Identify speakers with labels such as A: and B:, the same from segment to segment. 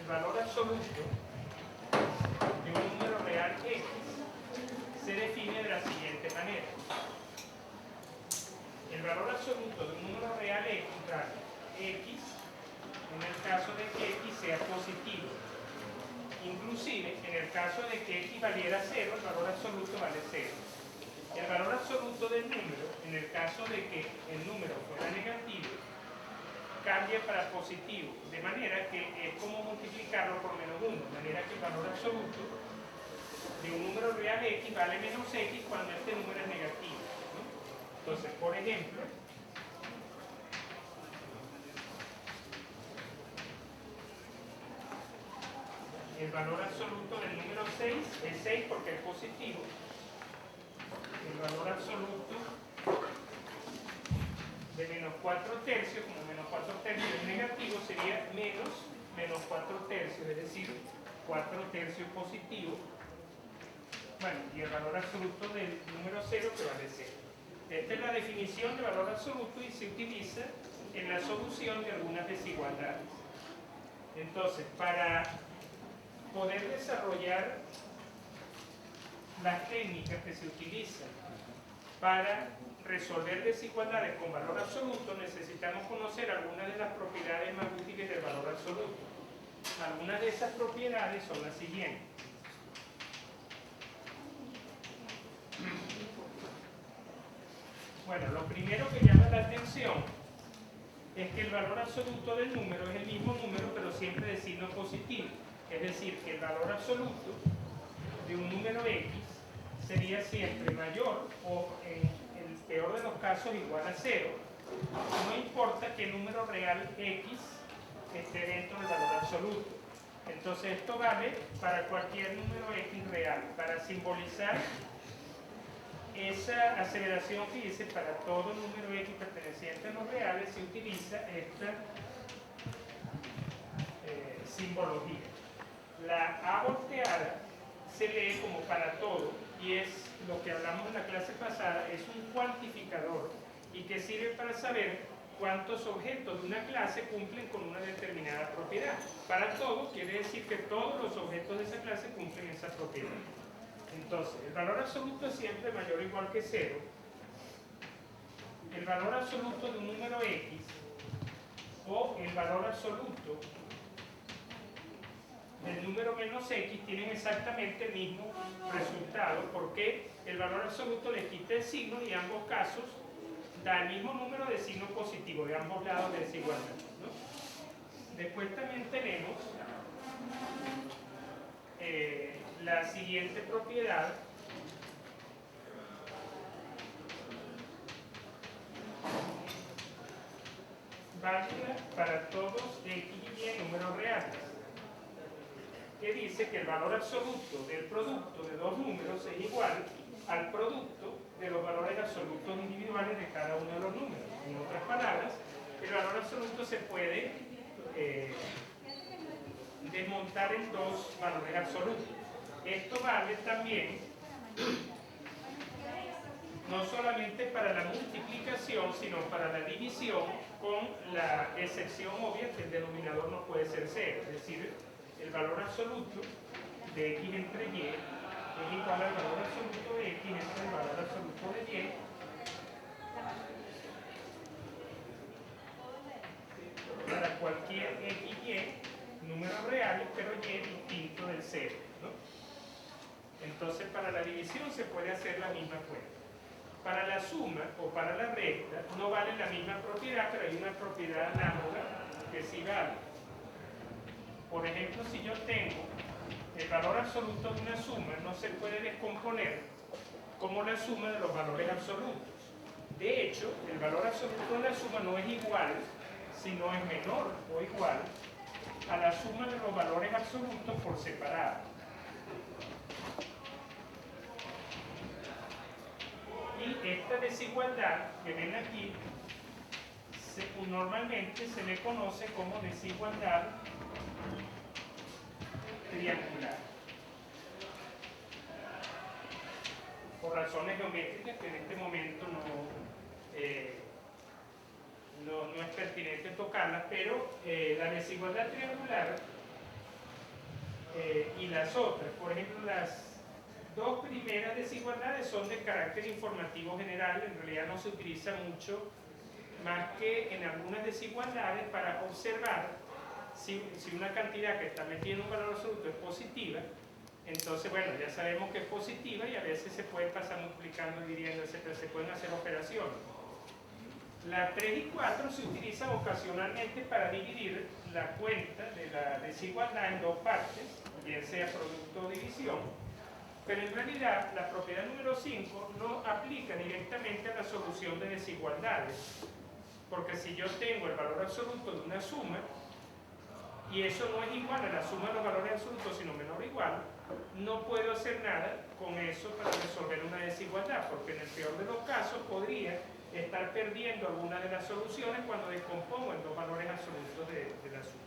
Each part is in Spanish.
A: el valor absoluto de un número real x se define de la siguiente manera. El valor absoluto de un número real x vale x en el caso de que x sea positivo. Inclusive, en el caso de que x valiera 0, el valor absoluto vale 0. El valor absoluto del número, en el caso de que el número fuera negativo, cambia para positivo, de manera que es como multiplicarlo por menos 1, de manera que el valor absoluto de un número real x vale menos x cuando este número es negativo, ¿no? Entonces, por ejemplo, el valor absoluto del número 6 es 6 porque es positivo. El valor absoluto de menos 4 tercios, como menos 4 tercios es negativo, sería menos 4 tercios, es decir, 4 tercios positivo. Bueno, y el valor absoluto del número 0 que vale 0. Esta es la definición de valor absoluto y se utiliza en la solución de algunas desigualdades. Entonces, para poder desarrollar las técnicas que se utilizan para resolver desigualdades con valor absoluto, necesitamos conocer algunas de las propiedades más útiles del valor absoluto. Algunas de esas propiedades son las siguientes. Bueno, lo primero que llama la atención es que el valor absoluto del número es el mismo número, pero siempre de signo positivo. Es decir, que el valor absoluto de un número x sería siempre mayor o, en el peor de los casos, igual a 0. No importa que el número real x esté dentro del valor absoluto. Entonces esto vale para cualquier número x real. Para simbolizar esa aceleración que dice para todo número x perteneciente a los reales, se utiliza esta simbología. La A volteada se lee como para todo y es lo que hablamos en la clase pasada, es un cuantificador y que sirve para saber cuántos objetos de una clase cumplen con una determinada propiedad. Para todo quiere decir que todos los objetos de esa clase cumplen esa propiedad. Entonces, el valor absoluto es siempre mayor o igual que 0. El valor absoluto de un número x o el valor absoluto del número menos x tienen exactamente el mismo resultado porque el valor absoluto le quita el signo y en ambos casos da el mismo número de signo positivo de ambos lados de desigualdad, ¿no? Después también tenemos la siguiente propiedad válida para todos x y y números reales, que dice que el valor absoluto del producto de dos números es igual al producto de los valores absolutos individuales de cada uno de los números. En otras palabras, el valor absoluto se puede desmontar en dos valores absolutos. Esto vale también no solamente para la multiplicación, sino para la división, con la excepción obvia que el denominador no puede ser 0, es decir, el valor absoluto de x entre y es igual al valor absoluto de x entre el valor absoluto de y para cualquier x y números reales, pero y distinto del 0, ¿no? Entonces, para la división se puede hacer la misma cuenta. Para la suma o para la resta no vale la misma propiedad, pero hay una propiedad análoga que sí vale. Por ejemplo, si yo tengo el valor absoluto de una suma, no se puede descomponer como la suma de los valores absolutos. De hecho, el valor absoluto de la suma no es igual, sino es menor o igual a la suma de los valores absolutos por separado. Y esta desigualdad que ven aquí normalmente se le conoce como desigualdad triangular. Por razones geométricas que en este momento no es pertinente tocarlas, pero la desigualdad triangular y las otras. Por ejemplo, las dos primeras desigualdades son de carácter informativo general, en realidad no se utiliza mucho más que en algunas desigualdades para observar si una cantidad que está metida en un valor absoluto es positiva. Entonces, bueno, ya sabemos que es positiva y a veces se puede pasar multiplicando, dividiendo, etcétera, se pueden hacer operaciones. Las 3 y 4 se utilizan ocasionalmente para dividir la cuenta de la desigualdad en dos partes, bien sea producto o división, pero en realidad la propiedad número 5 no aplica directamente a la solución de desigualdades, porque si yo tengo el valor absoluto de una suma, y eso no es igual a la suma de los valores absolutos, sino menor o igual, no puedo hacer nada con eso para resolver una desigualdad, porque en el peor de los casos podría estar perdiendo alguna de las soluciones cuando descompongo en dos valores absolutos de la suma.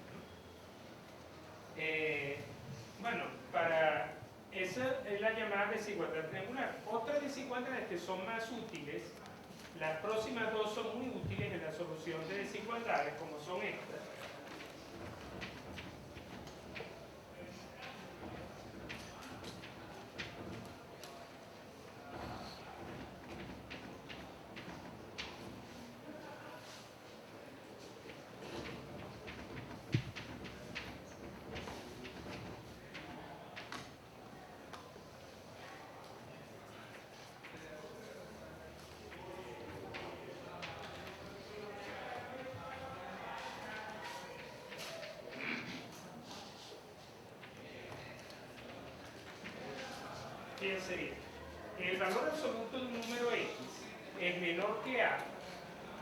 A: Bueno, esa es la llamada desigualdad triangular. Otras desigualdades que son más útiles, las próximas dos son muy útiles en la solución de desigualdades, como son estas. Fíjense bien, el valor absoluto de un número x es menor que a,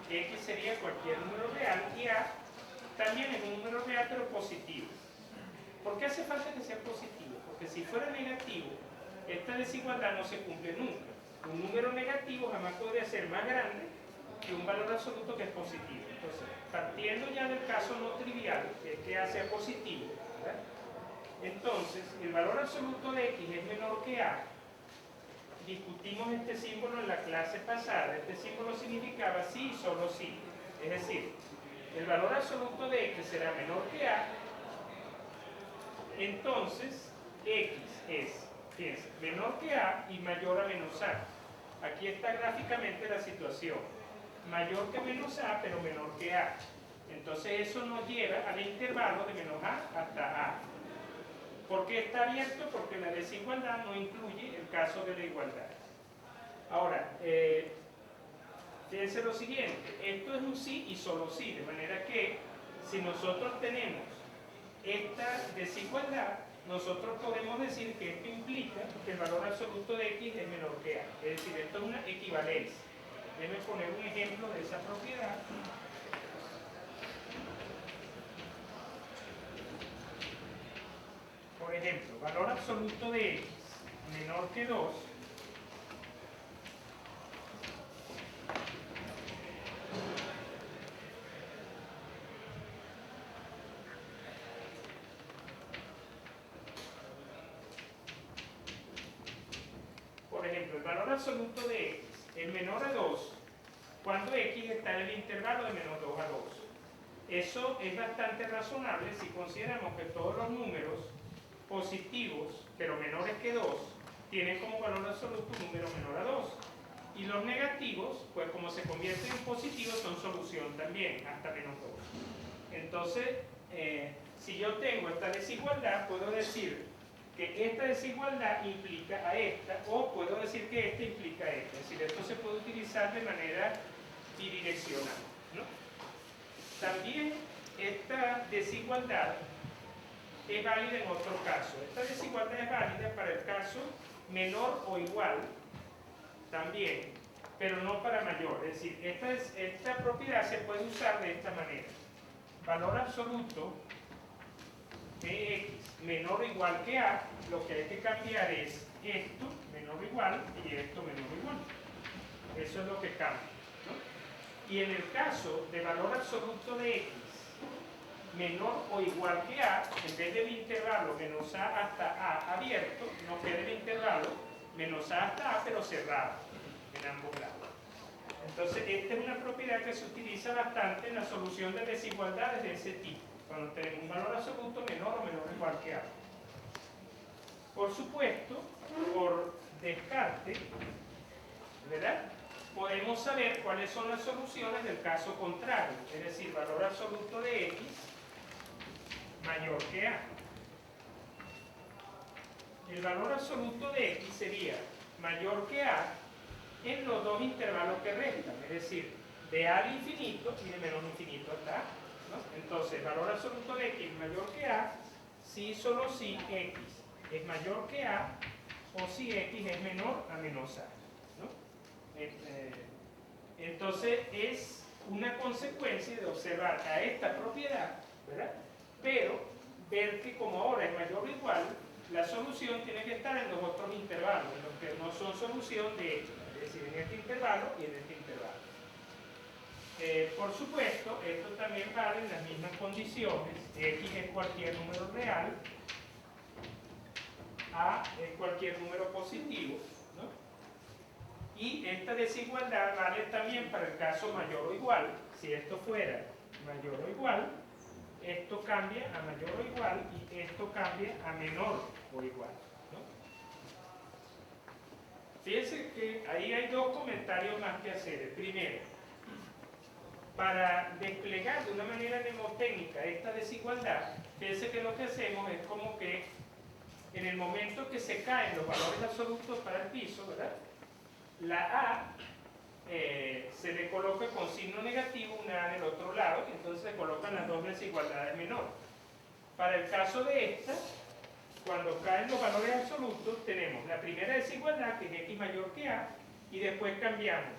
A: x sería cualquier número real, y a también es un número real pero positivo. ¿Por qué hace falta que sea positivo? Porque si fuera negativo, esta desigualdad no se cumple nunca. Un número negativo jamás podría ser más grande que un valor absoluto que es positivo. Entonces, partiendo ya del caso no trivial, que es que a sea positivo, ¿verdad? Entonces, el valor absoluto de x es menor que a. Discutimos este símbolo en la clase pasada. Este símbolo significaba sí y solo sí. Es decir, el valor absoluto de x será menor que a. Entonces, x es, fíjense, menor que a y mayor a menos a. Aquí está gráficamente la situación. Mayor que menos a, pero menor que a. Entonces eso nos lleva al intervalo de menos a hasta a. ¿Por qué está abierto? Porque la desigualdad no incluye el caso de la igualdad. Ahora, fíjense lo siguiente, esto es un sí y solo sí, de manera que si nosotros tenemos esta desigualdad, nosotros podemos decir que esto implica que el valor absoluto de x es menor que a. Es decir, esto es una equivalencia. Déjenme poner un ejemplo de esa propiedad. Por ejemplo, valor absoluto de x menor que 2 por ejemplo, el valor absoluto de x es menor a 2 cuando x está en el intervalo de menos 2 a 2. Eso es bastante razonable si consideramos que todos los números positivos, pero menores que 2, tienen como valor absoluto un número menor a 2. Y los negativos, pues como se convierten en positivos, son solución también, hasta menos 2. Entonces, si yo tengo esta desigualdad, puedo decir que esta desigualdad implica a esta, o puedo decir que esta implica a esta. Es decir, esto se puede utilizar de manera bidireccional, ¿no? También esta desigualdad es válida en otro caso. Esta desigualdad es válida para el caso menor o igual también, pero no para mayor. Es decir, esta propiedad se puede usar de esta manera. Valor absoluto de x menor o igual que a, lo que hay que cambiar es esto menor o igual y esto menor o igual. Eso es lo que cambia, ¿no? Y en el caso de valor absoluto de x menor o igual que a, en vez del intervalo menos a hasta a abierto, nos queda el intervalo menos a hasta a, pero cerrado en ambos lados. Entonces, esta es una propiedad que se utiliza bastante en la solución de desigualdades de ese tipo, cuando tenemos un valor absoluto menor o menor o igual que a. Por supuesto, por descarte, ¿verdad?, podemos saber cuáles son las soluciones del caso contrario, es decir, valor absoluto de x mayor que a. El valor absoluto de x sería mayor que a en los dos intervalos que restan, es decir, de a al infinito y de menos infinito hasta a, ¿no? Entonces, el valor absoluto de x mayor que a si solo si x es mayor que a o si x es menor a menos a, ¿no? Entonces, es una consecuencia de observar a esta propiedad, ¿verdad?, pero ver que como ahora es mayor o igual, la solución tiene que estar en los otros intervalos, en los que no son solución de hecho, es decir, en este intervalo y en este intervalo. Por supuesto, esto también vale en las mismas condiciones. X es cualquier número real, A es cualquier número positivo, ¿no? Y esta desigualdad vale también para el caso mayor o igual. Si esto fuera mayor o igual, esto cambia a mayor o igual y esto cambia a menor o igual, ¿no? Fíjense que ahí hay dos comentarios más que hacer. El primero, para desplegar de una manera mnemotécnica esta desigualdad, fíjense que lo que hacemos es como que en el momento que se caen los valores absolutos para el piso, ¿verdad?, la A se le coloca con signo negativo, una A en el otro lado, y entonces se colocan las dos desigualdades menores. Para el caso de esta, cuando caen los valores absolutos, tenemos la primera desigualdad, que es x mayor que a, y después cambiamos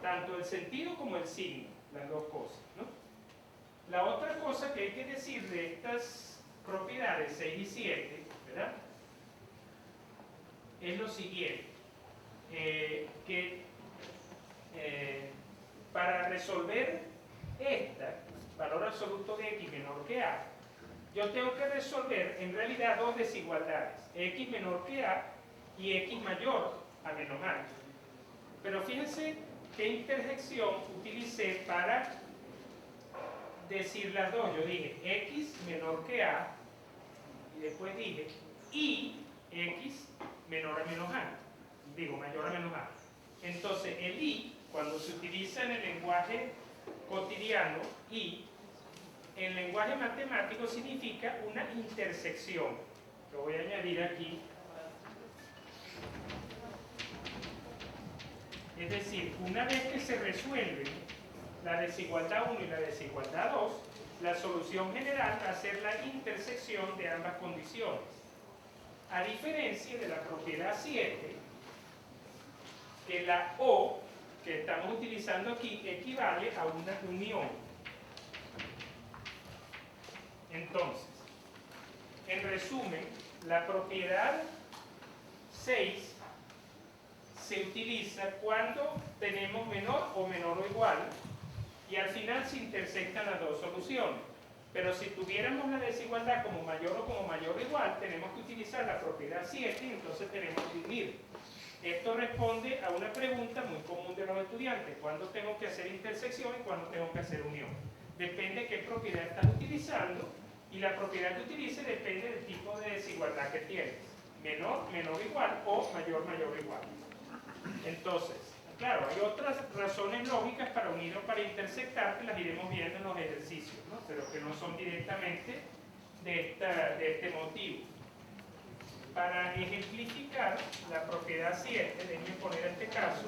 A: tanto el sentido como el signo, las dos cosas, ¿no? La otra cosa que hay que decir de estas propiedades 6 y 7, ¿verdad?, es lo siguiente, para resolver esta, valor absoluto de x menor que a, yo tengo que resolver en realidad dos desigualdades, x menor que a y x mayor a menos a. Pero fíjense qué interjección utilicé para decir las dos. Yo dije x menor que a y después dije y x menor a menos a, digo mayor a menos a. Entonces el y, cuando se utiliza en el lenguaje cotidiano, y en lenguaje matemático significa una intersección. Lo voy a añadir aquí. Es decir, una vez que se resuelven la desigualdad 1 y la desigualdad 2, la solución general va a ser la intersección de ambas condiciones. A diferencia de la propiedad 7, que la O que estamos utilizando aquí equivale a una unión. Entonces, en resumen, la propiedad 6 se utiliza cuando tenemos menor o igual y al final se intersectan las dos soluciones. Pero si tuviéramos la desigualdad como mayor o igual, tenemos que utilizar la propiedad 7 y entonces tenemos que unir. Esto responde a una pregunta muy común de los estudiantes: ¿cuándo tengo que hacer intersección y cuándo tengo que hacer unión? Depende de qué propiedad estás utilizando, y la propiedad que utilices depende del tipo de desigualdad que tienes: menor igual o mayor igual. Entonces, claro, hay otras razones lógicas para unir o para intersectar que las iremos viendo en los ejercicios, ¿no?, pero que no son directamente de este motivo. Para ejemplificar la propiedad 7, déjenme poner este caso.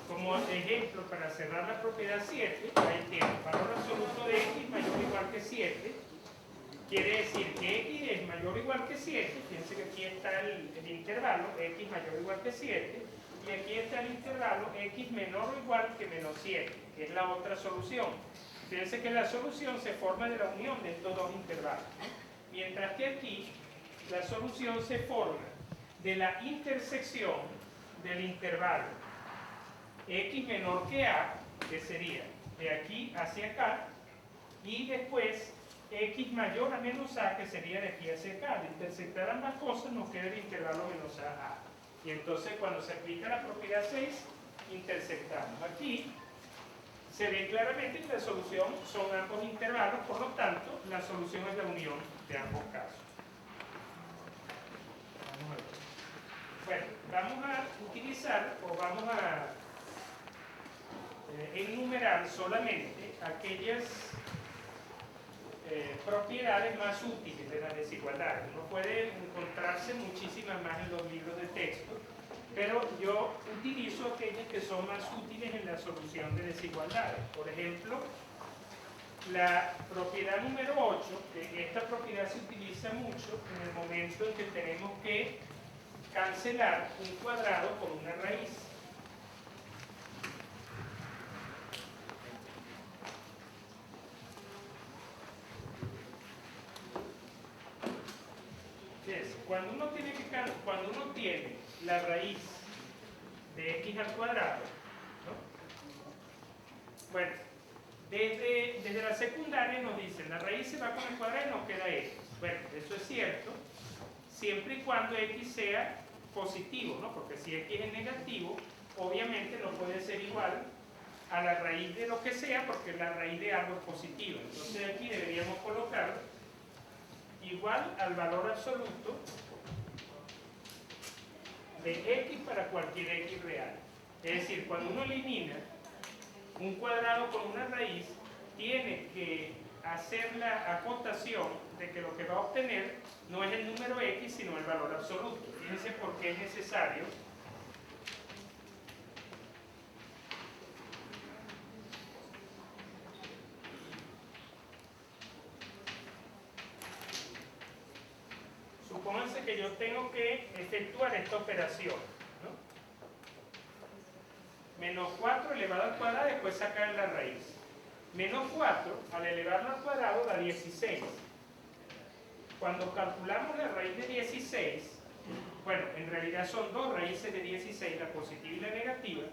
A: Como ejemplo, para cerrar la propiedad 7, ahí tenemos valor absoluto de x mayor o igual que 7. Quiere decir que x es mayor o igual que 7. Fíjense que aquí está el intervalo, x mayor o igual que 7. y aquí está el intervalo x menor o igual que menos 7, que es la otra solución. Fíjense que la solución se forma de la unión de estos dos intervalos, ¿no? Mientras que aquí la solución se forma de la intersección del intervalo x menor que a, que sería de aquí hacia acá, y después x mayor a menos a, que sería de aquí hacia acá. De intersectar ambas cosas nos queda el intervalo menos a. Y entonces cuando se aplica la propiedad 6, intersectamos. Aquí se ve claramente que la solución son ambos intervalos, por lo tanto, la solución es la unión de ambos casos. Bueno, vamos a utilizar o vamos a enumerar solamente aquellas propiedades más útiles de las desigualdades. Uno puede encontrarse muchísimas más en los libros de texto, pero yo utilizo aquellas que son más útiles en la solución de desigualdades. Por ejemplo, la propiedad número 8, que esta propiedad se utiliza mucho en el momento en que tenemos que cancelar un cuadrado por una raíz. Cuando uno tiene la raíz de x al cuadrado, ¿no? Bueno, desde la secundaria nos dicen, la raíz se va con el cuadrado y nos queda x. Bueno, eso es cierto, siempre y cuando x sea positivo, ¿no? Porque si x es negativo, obviamente no puede ser igual a la raíz de lo que sea, porque la raíz de algo es positiva. Entonces aquí deberíamos colocar igual al valor absoluto de x para cualquier x real. Es decir, cuando uno elimina un cuadrado con una raíz, tiene que hacer la acotación de que lo que va a obtener no es el número x, sino el valor absoluto. Fíjense por qué es necesario supónganse que yo tengo que efectuar esta operación, ¿no? Menos 4 elevado al cuadrado, después sacar la raíz. Menos 4, al elevarlo al cuadrado, da 16. Cuando calculamos la raíz de 16, bueno, en realidad son dos raíces de 16, la positiva y la negativa,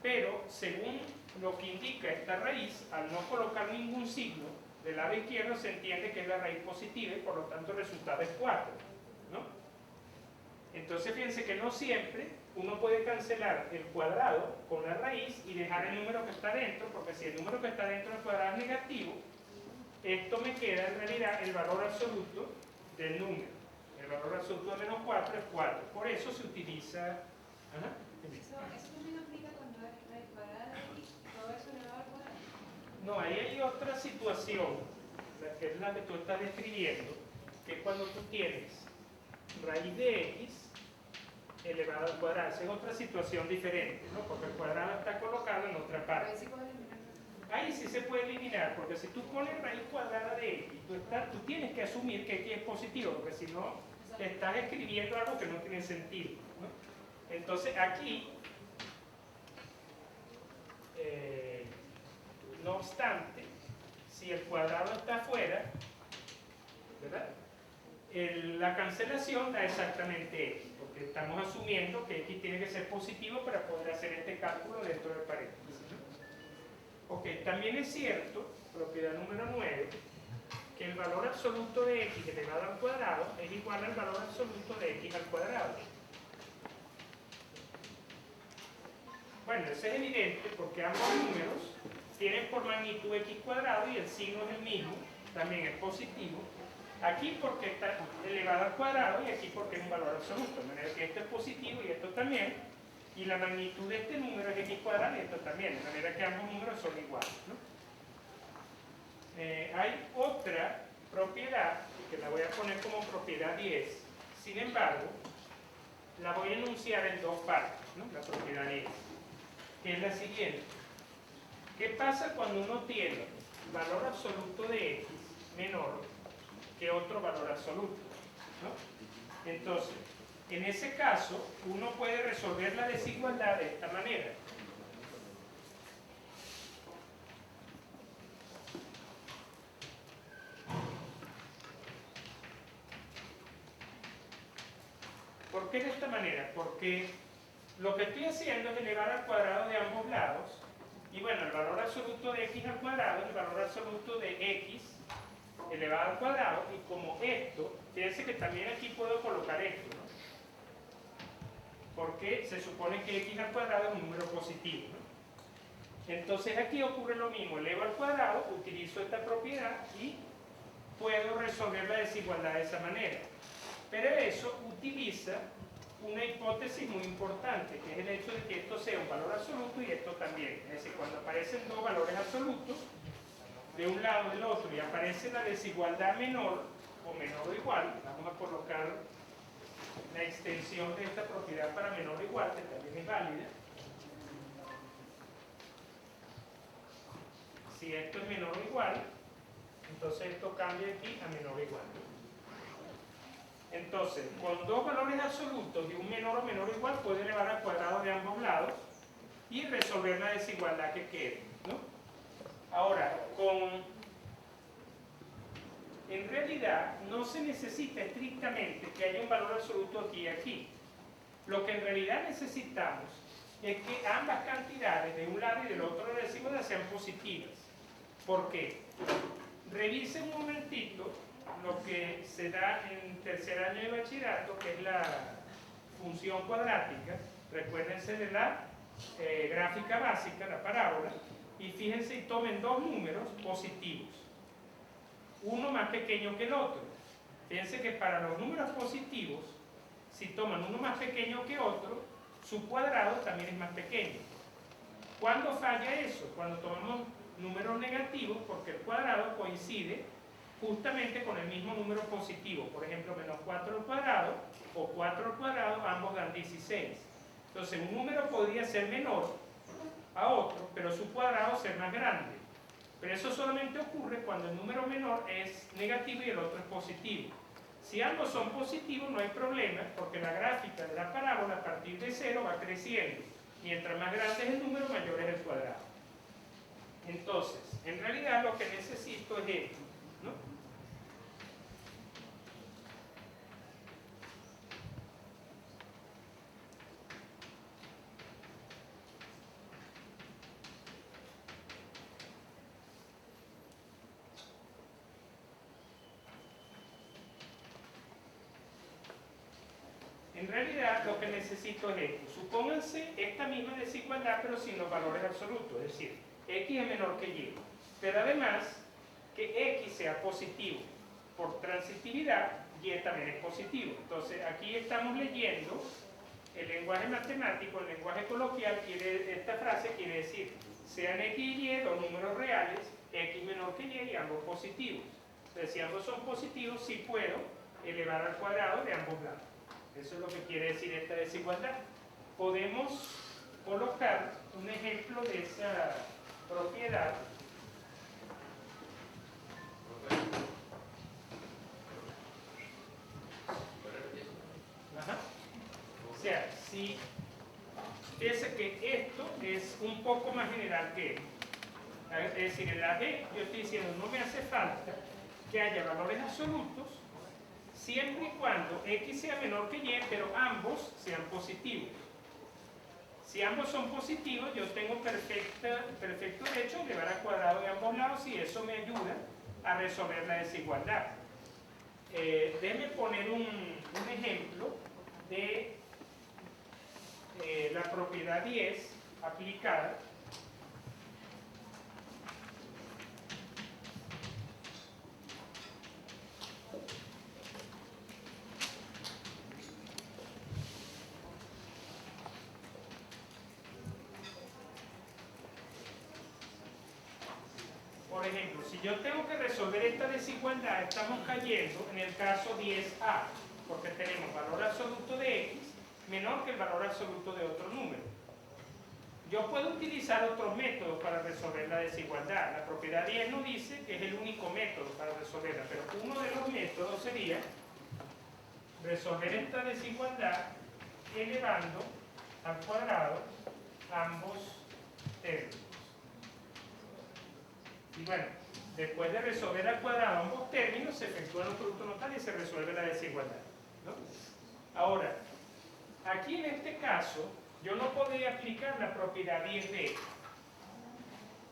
A: pero según lo que indica esta raíz, al no colocar ningún signo, del lado izquierdo se entiende que es la raíz positiva y por lo tanto el resultado es 4, ¿no? Entonces fíjense que no siempre uno puede cancelar el cuadrado con la raíz y dejar el número que está dentro, porque si el número que está dentro del cuadrado es negativo, esto me queda en realidad el valor absoluto del número. El valor absoluto de menos 4 es 4. Por eso se utiliza... Ajá.
B: Eso también aplica cuando es raíz cuadrada y todo eso elevado al cuadrado.
A: No, ahí hay otra situación, que es la que tú estás describiendo, que es cuando tú tienes raíz de x elevado al cuadrado. Esa es otra situación diferente, ¿no? Porque el cuadrado está colocado en otra parte.
B: Ahí sí puedo eliminar.
A: Ahí sí se puede eliminar, porque si tú pones raíz cuadrada de x, tú tienes que asumir que x es positivo, porque si no, estás escribiendo algo que no tiene sentido, ¿no? Entonces aquí, no obstante, si el cuadrado está afuera, ¿verdad? La cancelación da exactamente x, porque estamos asumiendo que x tiene que ser positivo para poder hacer este cálculo dentro del paréntesis, ¿no? Ok, también es cierto, propiedad número 9, que el valor absoluto de x elevado al cuadrado es igual al valor absoluto de x al cuadrado. Bueno, eso es evidente porque ambos números tienen por magnitud x cuadrado y el signo es el mismo, también es positivo. Aquí porque está elevado al cuadrado y aquí porque es un valor absoluto, de manera que esto es positivo y esto también, y la magnitud de este número es x cuadrado y esto también, de manera que ambos números son iguales, ¿no? Hay otra propiedad, que la voy a poner como propiedad 10, sin embargo, la voy a enunciar en dos partes, ¿no? La propiedad 10, que es la siguiente. ¿Qué pasa cuando uno tiene valor absoluto de x menor que otro valor absoluto, ¿no? Entonces, En ese caso, uno puede resolver la desigualdad de esta manera. ¿Por qué de esta manera? Porque lo que estoy haciendo es elevar al cuadrado de ambos lados, y bueno, el valor absoluto de x al cuadrado es el valor absoluto de x elevado al cuadrado, y como esto, fíjense que también aquí puedo colocar esto, ¿no? Porque se supone que x al cuadrado es un número positivo, ¿no? Entonces aquí ocurre lo mismo, elevo al cuadrado, utilizo esta propiedad y puedo resolver la desigualdad de esa manera. Pero eso utiliza una hipótesis muy importante, que es el hecho de que esto sea un valor absoluto y esto también. Es decir, cuando aparecen dos valores absolutos, de un lado y del otro, y aparece la desigualdad menor o menor o igual, vamos a colocar la extensión de esta propiedad para menor o igual, que también es válida. Si esto es menor o igual, entonces esto cambia aquí a menor o igual. Entonces, con dos valores absolutos y un menor o menor o igual, puedo elevar al cuadrado de ambos lados y resolver la desigualdad que quede, ¿no? Ahora, en realidad no se necesita estrictamente que haya un valor absoluto aquí y aquí. Lo que en realidad necesitamos es que ambas cantidades de un lado y del otro de la desigualdad sean positivas. ¿Por qué? Revisen un momentito lo que se da en tercer año de bachillerato, que es la función cuadrática. Recuérdense de la gráfica básica, la parábola, y fíjense y tomen dos números positivos, uno más pequeño que el otro. Fíjense que para los números positivos, si toman uno más pequeño que otro, su cuadrado también es más pequeño. ¿Cuándo falla eso? Cuando tomamos números negativos, porque el cuadrado coincide justamente con el mismo número positivo. Por ejemplo, menos 4 al cuadrado o 4 al cuadrado, ambos dan 16. Entonces, un número podría ser menor a otro, pero su cuadrado ser más grande. Pero eso solamente ocurre cuando el número menor es negativo y el otro es positivo. Si ambos son positivos no hay problema, porque la gráfica de la parábola a partir de 0 va creciendo. Mientras más grande es el número, mayor es el cuadrado. Entonces, en realidad lo que necesito es esto, ¿no? En realidad lo que necesito es esto. Supónganse esta misma desigualdad pero sin los valores absolutos, es decir, x es menor que y. Pero además que x sea positivo. Por transitividad, y también es positivo. Entonces aquí estamos leyendo el lenguaje matemático, el lenguaje coloquial, esta frase quiere decir, sean x y y dos números reales, x menor que y ambos positivos. Entonces si ambos son positivos, sí puedo elevar al cuadrado de ambos lados. Eso es lo que quiere decir esta desigualdad. Podemos colocar un ejemplo de esa propiedad. Ajá. O sea, si fíjense que esto es un poco más general que esto. Es decir, en la D yo estoy diciendo no me hace falta que haya valores absolutos siempre y cuando x sea menor que y, pero ambos sean positivos. Si ambos son positivos, yo tengo perfecto derecho a elevar al cuadrado de ambos lados y eso me ayuda a resolver la desigualdad. Déjenme poner un ejemplo de la propiedad 10 aplicada. Por ejemplo, si yo tengo que resolver esta desigualdad, estamos cayendo en el caso 10A, porque tenemos valor absoluto de x menor que el valor absoluto de otro número. Yo puedo utilizar otros métodos para resolver la desigualdad. La propiedad 10 no dice que es el único método para resolverla, pero uno de los métodos sería resolver esta desigualdad elevando al cuadrado ambos términos. Y bueno, después de resolver al cuadrado ambos términos, se efectúan los productos notarios y se resuelve la desigualdad, ¿no? Ahora, aquí en este caso, yo no podría aplicar la propiedad 10b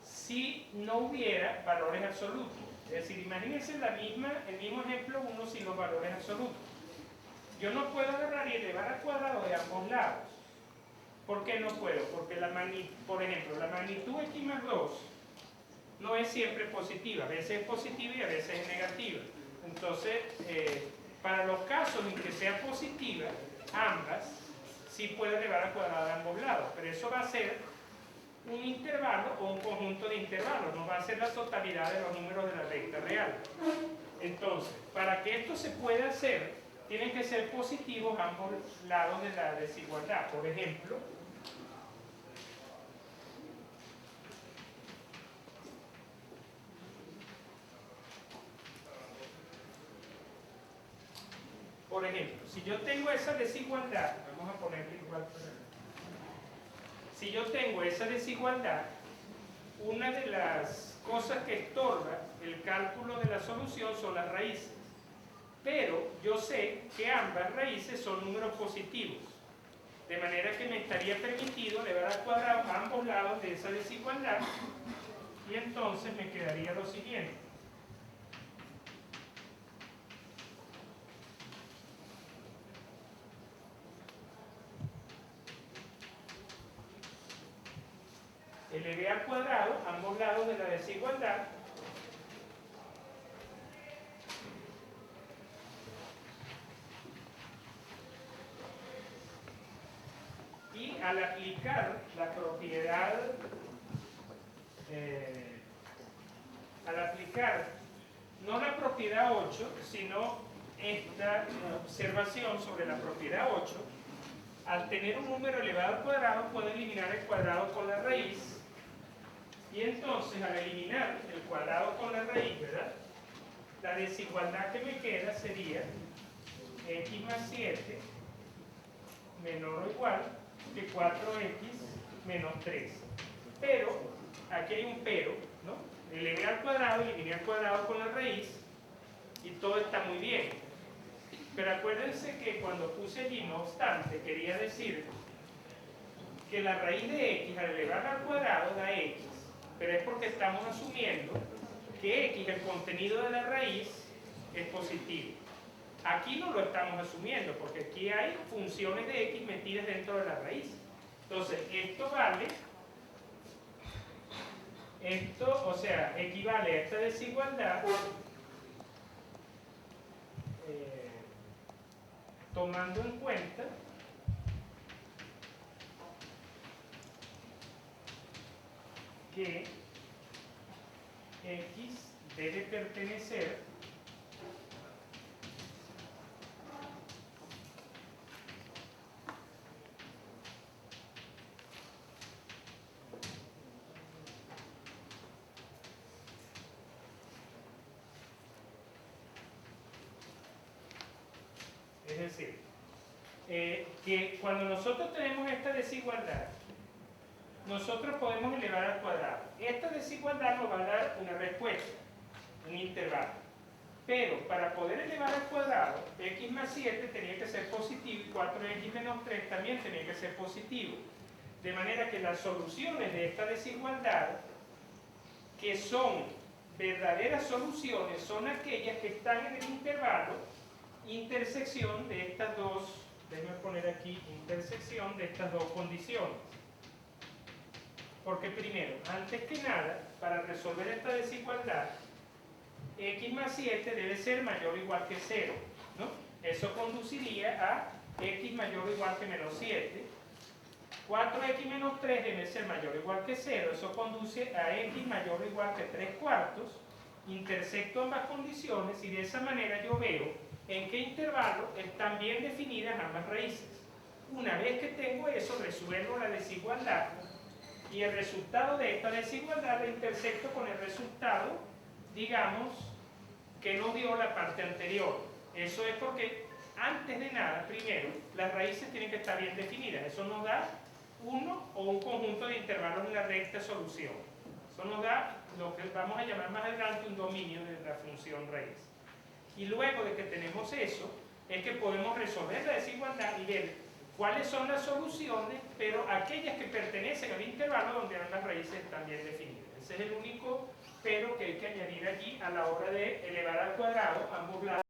A: si no hubiera valores absolutos. Es decir, imagínense el mismo ejemplo 1 sin los valores absolutos. Yo no puedo agarrar y elevar al cuadrado de ambos lados. ¿Por qué no puedo? Porque por ejemplo, la magnitud x más 2 no es siempre positiva. A veces es positiva y a veces es negativa. Entonces, para los casos en que sea positiva, ambas, sí puedo elevar al cuadrado de ambos lados. Pero eso va a ser un intervalo o un conjunto de intervalos. No va a ser la totalidad de los números de la recta real. Entonces, para que esto se pueda hacer, tienen que ser positivos ambos lados de la desigualdad. Por ejemplo, si yo tengo esa desigualdad, vamos a ponerle igual para acá. Si yo tengo esa desigualdad, una de las cosas que estorba el cálculo de la solución son las raíces. Pero yo sé que ambas raíces son números positivos, de manera que me estaría permitido elevar al cuadrado a ambos lados de esa desigualdad, y entonces me quedaría lo siguiente. Elevé al cuadrado ambos lados de la desigualdad, y al aplicar la propiedad, no la propiedad 8, sino esta observación sobre la propiedad 8, al tener un número elevado al cuadrado, puedo eliminar el cuadrado con la raíz, y entonces al eliminar el cuadrado con la raíz, ¿verdad?, la desigualdad que me queda sería x más 7 menor o igual que 4x menos 3. Pero, aquí hay un pero, ¿no? Elevé al cuadrado, eliminé al cuadrado con la raíz y todo está muy bien. Pero acuérdense que cuando puse allí no obstante, quería decir que la raíz de x al elevarla al cuadrado da x, pero es porque estamos asumiendo que x, el contenido de la raíz, es positivo. Aquí no lo estamos asumiendo, porque aquí hay funciones de x metidas dentro de la raíz. Entonces, esto vale, o sea, equivale a esta desigualdad, tomando en cuenta que x debe pertenecer es decir, que cuando nosotros tenemos esta desigualdad, nosotros podemos elevar al cuadrado. Esta desigualdad nos va a dar una respuesta, un intervalo. Pero para poder elevar al cuadrado, x más 7 tenía que ser positivo y 4x menos 3 también tenía que ser positivo. De manera que las soluciones de esta desigualdad, que son verdaderas soluciones, son aquellas que están en el intervalo intersección de estas dos, déjenme poner aquí, intersección de estas dos condiciones. Porque primero, antes que nada, para resolver esta desigualdad, x más 7 debe ser mayor o igual que 0, ¿no? Eso conduciría a x mayor o igual que menos 7. 4x menos 3 debe ser mayor o igual que 0. Eso conduce a x mayor o igual que 3 cuartos. Intersecto ambas condiciones y de esa manera yo veo en qué intervalo están bien definidas ambas raíces. Una vez que tengo eso, resuelvo la desigualdad y el resultado de esta desigualdad la intersecto con el resultado, digamos, que nos dio la parte anterior. Eso es porque antes de las raíces tienen que estar bien definidas. Eso nos da uno o un conjunto de intervalos en la recta solución. Eso nos da lo que vamos a llamar más adelante un dominio de la función raíz. Y luego de que tenemos eso, es que podemos resolver la desigualdad y ver cuáles son las soluciones, pero aquellas que pertenecen al intervalo donde las raíces están bien definidas. Ese es el único pero que hay que añadir allí a la hora de elevar al cuadrado ambos lados.